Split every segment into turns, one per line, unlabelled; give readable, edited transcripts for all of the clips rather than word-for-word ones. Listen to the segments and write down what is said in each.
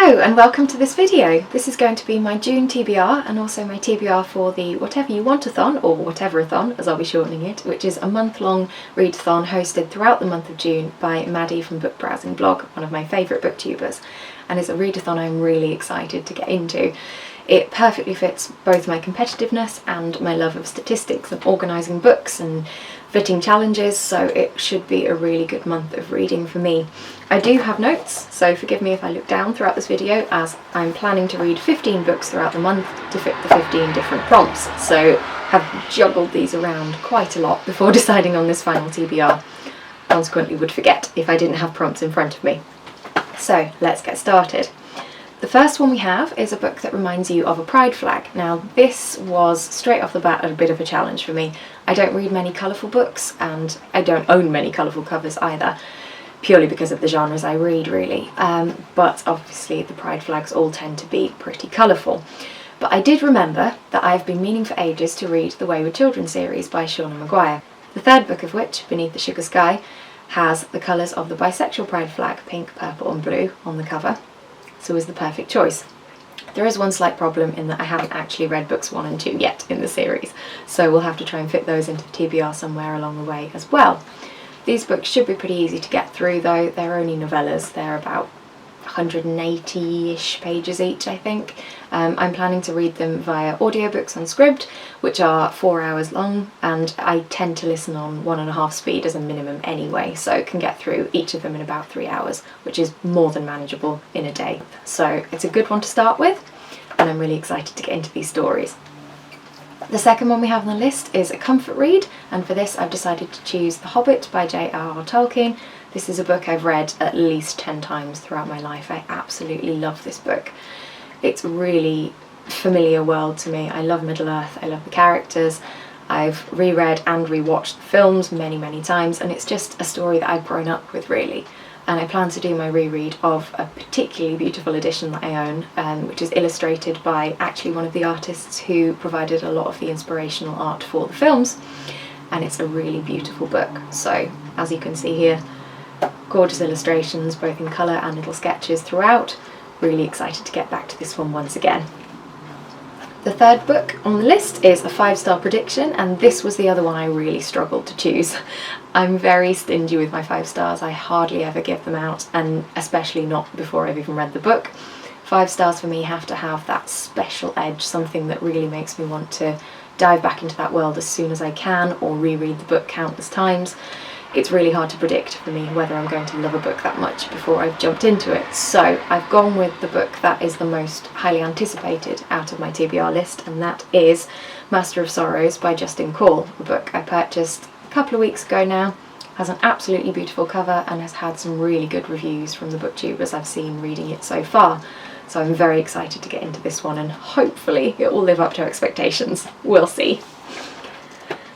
Hello and welcome to this video. This is going to be my June TBR and also my TBR for the Whatever-You-Want-A-Thon, or Whatever-A-Thon as I'll be shortening it, which is a month-long readathon hosted throughout the month of June by Maddie from Book Browsing Blog, one of my favourite booktubers, and it's a readathon I'm really excited to get into. It perfectly fits both my competitiveness and my love of statistics and organising books and fitting challenges, so it should be a really good month of reading for me. I do have notes, so forgive me if I look down throughout this video, as I'm planning to read 15 books throughout the month to fit the 15 different prompts, so have juggled these around quite a lot before deciding on this final TBR. Consequently would forget if I didn't have prompts in front of me. So let's get started. The first one we have is a book that reminds you of a pride flag. Now this was straight off the bat a bit of a challenge for me. I don't read many colourful books and I don't own many colourful covers either, purely because of the genres I read really, but obviously the pride flags all tend to be pretty colourful. But I did remember that I've been meaning for ages to read the Wayward Children series by Seanan McGuire, the third book of which, Beneath the Sugar Sky, has the colours of the bisexual pride flag, pink, purple and blue, on the cover. So is the perfect choice. There is one slight problem in that I haven't actually read books 1 and 2 yet in the series, so we'll have to try and fit those into the TBR somewhere along the way as well. These books should be pretty easy to get through though. They're only novellas, they're about 180-ish pages each, I think. I'm planning to read them via audiobooks on Scribd, which are 4 hours long, and I tend to listen on 1.5 speed as a minimum anyway, so can get through each of them in about 3 hours, which is more than manageable in a day. So it's a good one to start with, and I'm really excited to get into these stories. The second one we have on the list is a comfort read, and for this I've decided to choose The Hobbit by J.R.R. Tolkien. This is a book I've read at least 10 times throughout my life. I absolutely love this book. It's a really familiar world to me. I love Middle-earth, I love the characters. I've reread and rewatched the films many times, and it's just a story that I've grown up with really. And I plan to do my reread of a particularly beautiful edition that I own, which is illustrated by actually one of the artists who provided a lot of the inspirational art for the films, and it's a really beautiful book. So as you can see here, gorgeous illustrations both in colour and little sketches throughout. Really excited to get back to this one once again. The third book on the list is a 5-star prediction, and this was the other one I really struggled to choose. I'm very stingy with my 5 stars, I hardly ever give them out, and especially not before I've even read the book. 5 stars for me have to have that special edge, something that really makes me want to dive back into that world as soon as I can, or reread the book countless times. It's really hard to predict for me whether I'm going to love a book that much before I've jumped into it. So I've gone with the book that is the most highly anticipated out of my TBR list, and that is Master of Sorrows by Justin Call, a book I purchased a couple of weeks ago now. Has an absolutely beautiful cover and has had some really good reviews from the booktubers I've seen reading it so far. So I'm very excited to get into this one, and hopefully it will live up to expectations. We'll see.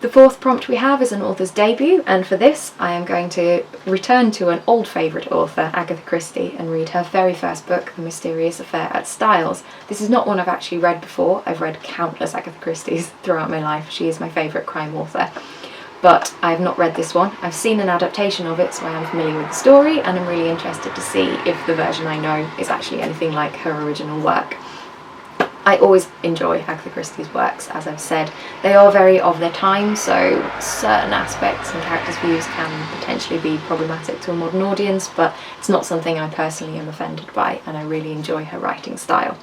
The fourth prompt we have is an author's debut, and for this I am going to return to an old favourite author, Agatha Christie, and read her very first book, The Mysterious Affair at Styles. This is not one I've actually read before. I've read countless Agatha Christie's throughout my life. She is my favourite crime author. But I have not read this one. I've seen an adaptation of it, so I am familiar with the story, and I'm really interested to see if the version I know is actually anything like her original work. I always enjoy Agatha Christie's works, as I've said. They are very of their time, so certain aspects and characters' views can potentially be problematic to a modern audience, but it's not something I personally am offended by, and I really enjoy her writing style.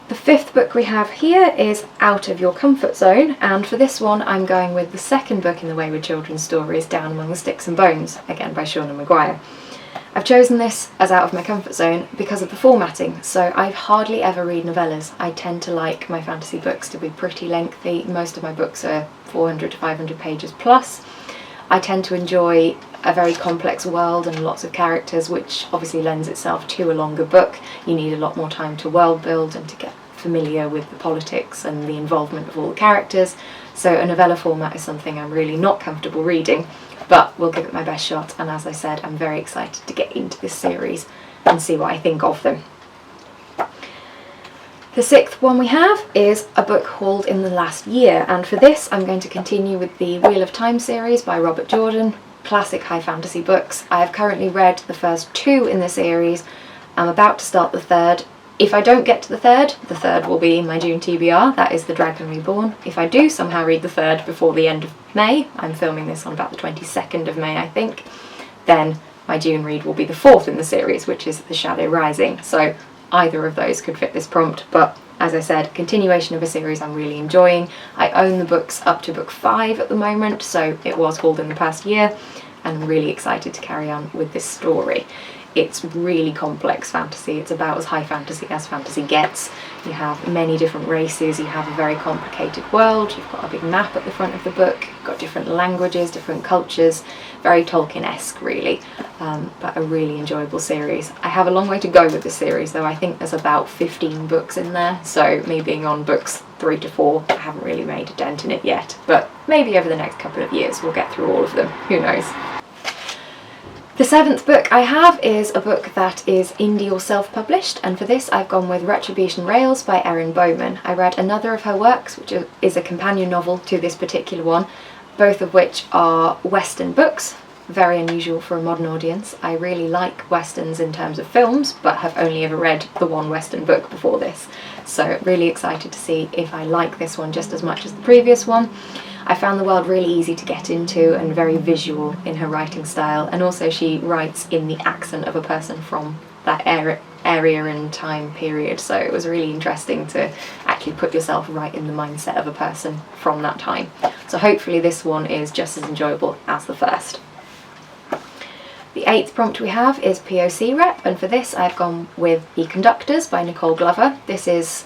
The fifth book we have here is Out of Your Comfort Zone, and for this one I'm going with the second book in the Wayward Children stories, Down Among the Sticks and Bones, again by Seanan McGuire. I've chosen this as out of my comfort zone because of the formatting, so I hardly ever read novellas. I tend to like my fantasy books to be pretty lengthy. Most of my books are 400 to 500 pages plus. I tend to enjoy a very complex world and lots of characters, which obviously lends itself to a longer book. You need a lot more time to world build and to get familiar with the politics and the involvement of all the characters, so a novella format is something I'm really not comfortable reading, but we'll give it my best shot, and as I said, I'm very excited to get into this series and see what I think of them. The sixth one we have is a book hauled in the last year, and for this I'm going to continue with the Wheel of Time series by Robert Jordan, classic high fantasy books. I have currently read the first 2 in the series, I'm about to start the third. If I don't get to the third will be my June TBR, that is The Dragon Reborn. If I do somehow read the third before the end of May, I'm filming this on about the 22nd of May I think, then my June read will be the fourth in the series, which is The Shadow Rising. So either of those could fit this prompt, but as I said, continuation of a series I'm really enjoying. I own the books up to book 5 at the moment, so it was hauled in the past year, and I'm really excited to carry on with this story. It's really complex fantasy. It's about as high fantasy as fantasy gets. You have many different races, you have a very complicated world, you've got a big map at the front of the book, you've got different languages, different cultures, very Tolkien-esque really, but a really enjoyable series. I have a long way to go with this series though. I think there's about 15 books in there, so me being on books 3 to 4, I haven't really made a dent in it yet, but maybe over the next couple of years we'll get through all of them, who knows. The 7th book I have is a book that is indie or self-published, and for this I've gone with Retribution Rails by Erin Bowman. I read another of her works, which is a companion novel to this particular one, both of which are Western books, very unusual for a modern audience. I really like Westerns in terms of films, but have only ever read the one Western book before this, so really excited to see if I like this one just as much as the previous one. I found the world really easy to get into and very visual in her writing style, and also she writes in the accent of a person from that area and time period, so it was really interesting to actually put yourself right in the mindset of a person from that time. So hopefully this one is just as enjoyable as the first. The 8th prompt we have is POC Rep, and for this I've gone with The Conductors by Nicole Glover. This is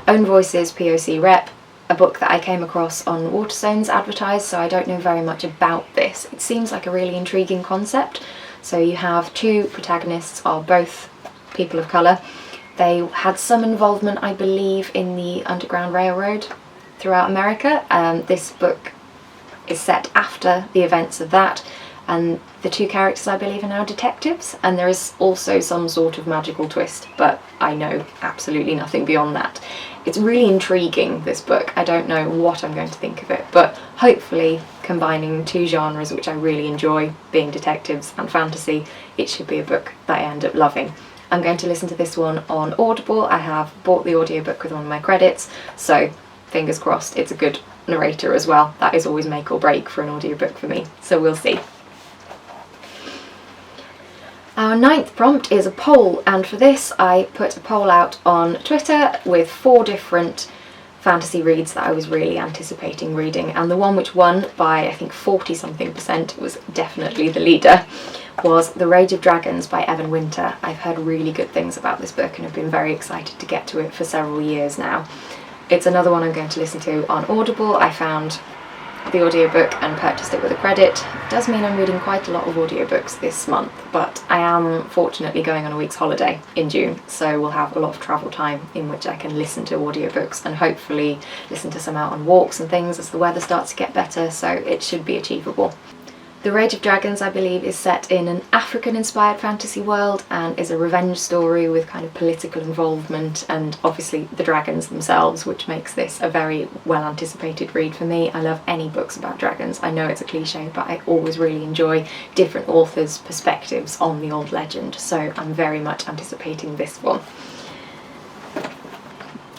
Own Voices POC Rep, a book that I came across on Waterstones advertised, so I don't know very much about this. It seems like a really intriguing concept. So you have 2 protagonists, are both people of colour. They had some involvement, I believe, in the Underground Railroad throughout America. This book is set after the events of that, and the 2 characters I believe are now detectives, and there is also some sort of magical twist, but I know absolutely nothing beyond that. It's really intriguing, this book. I don't know what I'm going to think of it, but hopefully combining 2 genres which I really enjoy, being detectives and fantasy, it should be a book that I end up loving. I'm going to listen to this one on Audible. I have bought the audiobook with one of my credits, so fingers crossed it's a good narrator as well. That is always make or break for an audiobook for me, so we'll see. Our 9th prompt is a poll, and for this I put a poll out on Twitter with 4 different fantasy reads that I was really anticipating reading, and the one which won by I think 40-something%, was definitely the leader, was The Rage of Dragons by Evan Winter. I've heard really good things about this book and have been very excited to get to it for several years now. It's another one I'm going to listen to on Audible. I found the audiobook and purchased it with a credit. It does mean I'm reading quite a lot of audiobooks this month, but I am fortunately going on a week's holiday in June, so we'll have a lot of travel time in which I can listen to audiobooks and hopefully listen to some out on walks and things as the weather starts to get better, so it should be achievable. The Rage of Dragons, I believe, is set in an African-inspired fantasy world and is a revenge story with kind of political involvement and obviously the dragons themselves, which makes this a very well-anticipated read for me. I love any books about dragons. I know it's a cliche, but I always really enjoy different authors' perspectives on the old legend, so I'm very much anticipating this one.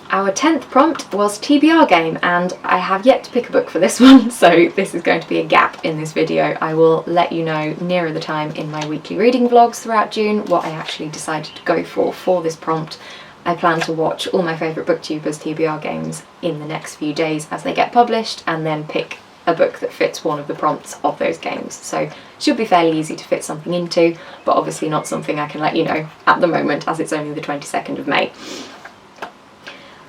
Our 10th prompt was TBR Game, and I have yet to pick a book for this one, so this is going to be a gap in this video. I will let you know nearer the time in my weekly reading vlogs throughout June what I actually decided to go for this prompt. I plan to watch all my favourite Booktubers TBR games in the next few days as they get published, and then pick a book that fits one of the prompts of those games. So it should be fairly easy to fit something into, but obviously not something I can let you know at the moment as it's only the 22nd of May.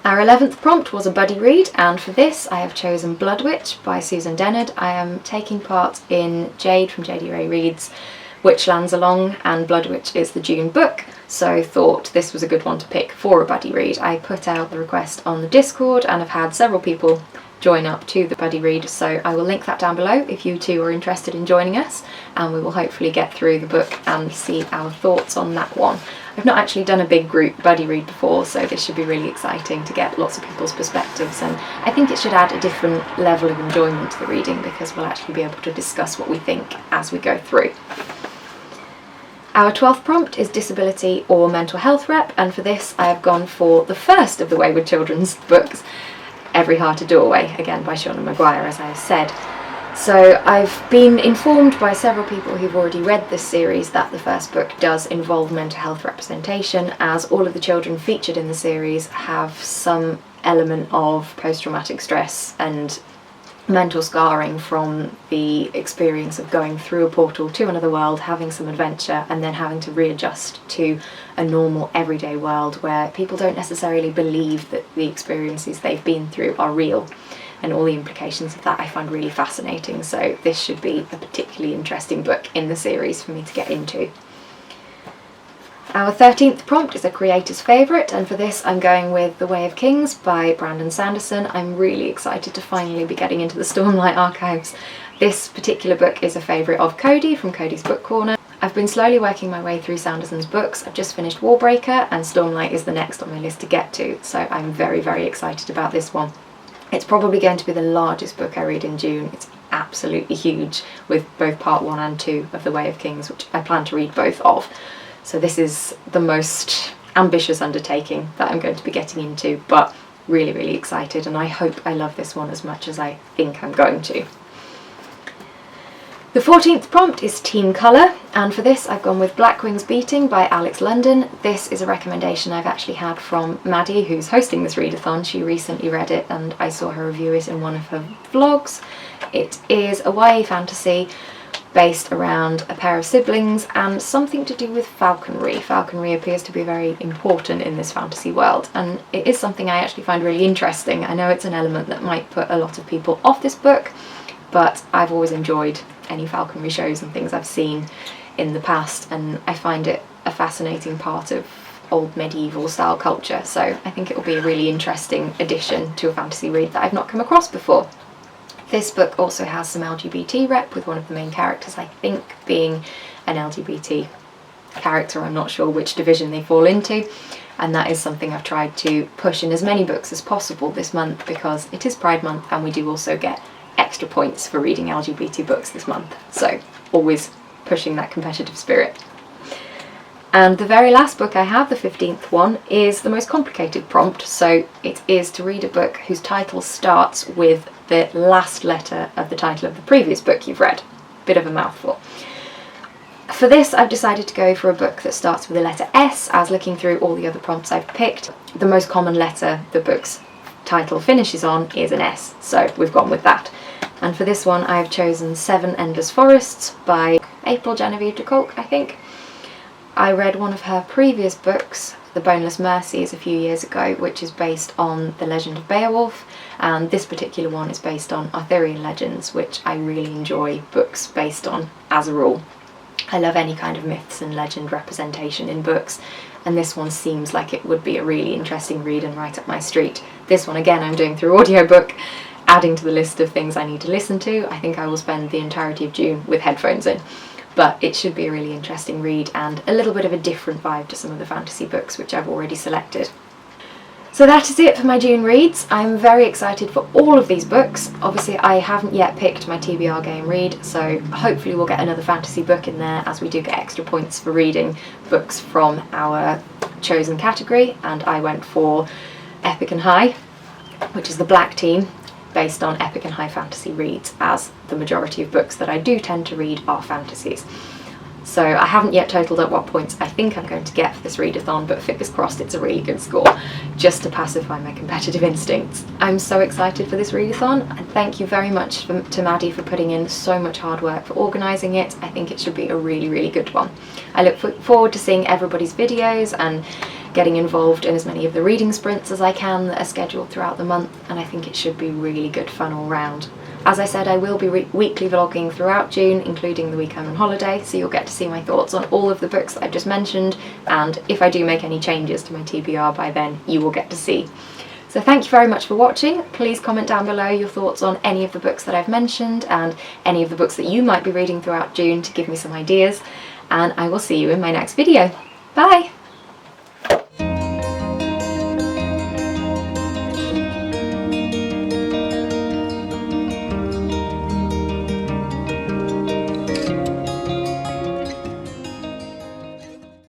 Our 11th prompt was a buddy read, and for this I have chosen Blood Witch by Susan Dennard. I am taking part in Jade from JD Ray Reads Witchlands Along, and Blood Witch is the June book, so thought this was a good one to pick for a buddy read. I put out the request on the Discord and have had several people join up to the buddy read, so I will link that down below if you too are interested in joining us, and we will hopefully get through the book and see our thoughts on that one. I've not actually done a big group buddy read before, so this should be really exciting to get lots of people's perspectives, and I think it should add a different level of enjoyment to the reading because we'll actually be able to discuss what we think as we go through. Our 12th prompt is Disability or Mental Health Rep, and for this I have gone for the first of the Wayward Children's books, Every Heart a Doorway, again by Seanan McGuire, as I have said. So I've been informed by several people who've already read this series that the first book does involve mental health representation, as all of the children featured in the series have some element of post-traumatic stress and mental scarring from the experience of going through a portal to another world, having some adventure, and then having to readjust to a normal everyday world where people don't necessarily believe that the experiences they've been through are real, and all the implications of that I find really fascinating. So this should be a particularly interesting book in the series for me to get into. Our 13th prompt is a creator's favourite, and for this I'm going with The Way of Kings by Brandon Sanderson. I'm really excited to finally be getting into the Stormlight archives. This particular book is a favourite of Cody from Cody's Book Corner. I've been slowly working my way through Sanderson's books. I've just finished Warbreaker, and Stormlight is the next on my list to get to, so I'm very, very excited about this one. It's probably going to be the largest book I read in June. It's absolutely huge, with both part 1 and 2 of The Way of Kings, which I plan to read both of. So this is the most ambitious undertaking that I'm going to be getting into, but really, really excited, and I hope I love this one as much as I think I'm going to. The 14th prompt is Team Colour, and for this I've gone with Black Wings Beating by Alex London. This is a recommendation I've actually had from Maddie, who's hosting this readathon. She recently read it and I saw her review it in one of her vlogs. It is a YA fantasy based around a pair of siblings and something to do with falconry. Falconry appears to be very important in this fantasy world, and it is something I actually find really interesting. I know it's an element that might put a lot of people off this book, but I've always enjoyed any falconry shows and things I've seen in the past, and I find it a fascinating part of old medieval style culture, so I think it will be a really interesting addition to a fantasy read that I've not come across before. This book also has some LGBT rep, with one of the main characters I think being an LGBT character. I'm not sure which division they fall into, and that is something I've tried to push in as many books as possible this month, because it is Pride Month and we do also get extra points for reading LGBT books this month, so always pushing that competitive spirit. And the very last book I have, the 15th one, is the most complicated prompt, so it is to read a book whose title starts with the last letter of the title of the previous book you've read. Bit of a mouthful. For this I've decided to go for a book that starts with the letter S, as looking through all the other prompts I've picked, the most common letter the book's title finishes on is an S, so we've gone with that. And for this one I've chosen 7 Endless Forests by April Genevieve de Kolk, I think. I read one of her previous books, The Boneless Mercies, a few years ago, which is based on the legend of Beowulf, and this particular one is based on Arthurian legends, which I really enjoy books based on as a rule. I love any kind of myths and legend representation in books, and this one seems like it would be a really interesting read and right up my street. This one again I'm doing through audiobook, adding to the list of things I need to listen to. I think I will spend the entirety of June with headphones in. But it should be a really interesting read and a little bit of a different vibe to some of the fantasy books which I've already selected. So that is it for my June reads. I'm very excited for all of these books. Obviously I haven't yet picked my TBR Game read, so hopefully we'll get another fantasy book in there, as we do get extra points for reading books from our chosen category, and I went for Epic and High, which is the black team, based on epic and high fantasy reads, as the majority of books that I do tend to read are fantasies. So I haven't yet totaled up what points I think I'm going to get for this readathon, but fingers crossed it's a really good score, just to pacify my competitive instincts. I'm so excited for this readathon, and thank you very much to Maddie for putting in so much hard work for organising it. I think it should be a really, really good one. I look forward to seeing everybody's videos and getting involved in as many of the reading sprints as I can that are scheduled throughout the month, and I think it should be really good fun all round. As I said, I will be weekly vlogging throughout June, including the week I'm on holiday, so you'll get to see my thoughts on all of the books that I've just mentioned, and if I do make any changes to my TBR by then, you will get to see. So thank you very much for watching. Please comment down below your thoughts on any of the books that I've mentioned and any of the books that you might be reading throughout June to give me some ideas, and I will see you in my next video. Bye!